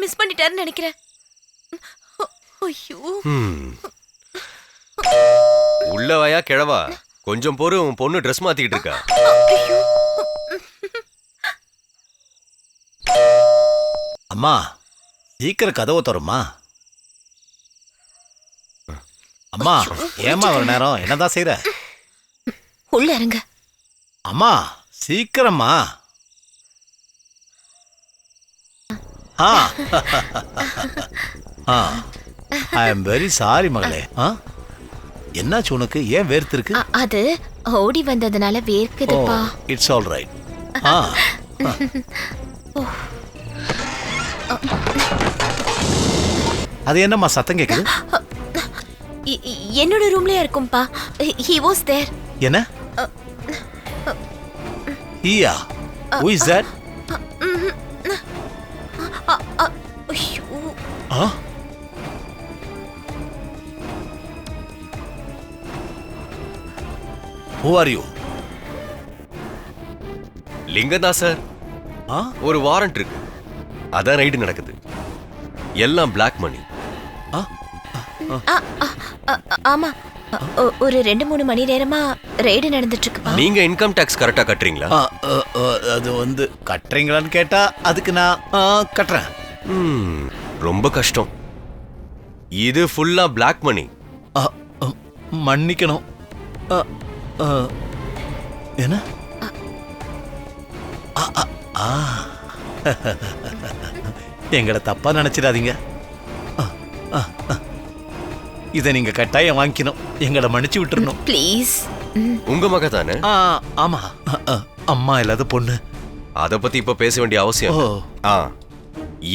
Miss பண்ணிட்டாருன்னு நினைக்கிறேன். ஐயோ, உள்ள வாயா கிழவா, கொஞ்சம் பொறு, உன் பொண்ணு ட்ரெஸ் மாத்திக்கிட்டு இருக்கா. ஐயோ. அம்மா சீக்கிரம் கதவை தருமா. அம்மா ஏமா ஒரு நேரம் என்னதான் செய்யற? உள்ள இருங்க. அம்மா சீக்கிரமா. ஐ எம் வெரி சாரி மகளே. என்னாச்சு உனக்கு? ஏன் வேர்த்திருக்கு? அது ஓடி வந்ததுனால வேர்க்குதுப்பா. It's all right. அது என்னம்மா சத்தம் கேக்குது? என்னோட ரூம்லயே இருக்கும்பா. He was there. என்ன? ஈயா, who is that? ஐயோ. Who are you? லிங்கதா சார், ஒரு வாரண்ட் இருக்கு, அதான் ரைடு நடக்குது. எல்லாம் பிளாக் மணி. ஆமா, ஒரு 2-3 மணி நேரமா ரைடு நடந்துட்டு இருக்கு. நீங்க இன்கம் டாக்ஸ் கரெக்டா கட்டுறீங்களா? அது வந்து கட்டுறீங்களான்னு கேட்டா அதுக்கு நான் கட்டுறேன். ரொம்ப கஷ்டம். இது ஃபுல்லா பிளாக் மணி. மன்னிக்கணும். என்ன? எங்களை தப்பா நினைச்சிடாதீங்க. இதை நீங்க கட்டாயம் வாங்கிக்கணும். எங்களை மன்னிச்சு விட்டுறணும் ப்ளீஸ். உங்க மக தானே? ஆமா, அம்மா இல்லாத பொண்ணு. அத பத்தி இப்ப பேச வேண்டிய அவசியம்.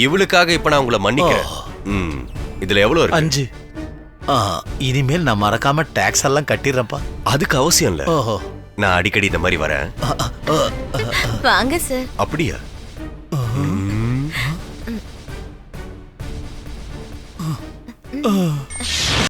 இவளுக்காக இப்ப நான் உங்களை மன்னிக்கிறேன். இதுல எவ்வளவு இருக்கு? 5. இனிமேல் நான் மறக்காம டாக்ஸ் எல்லாம் கட்டிடுறேன்ப்பா. அதுக்கு அவசியம் இல்ல. நான் அடிக்கடி இந்த மாதிரி வரேன். வாங்க சார். அப்படியா?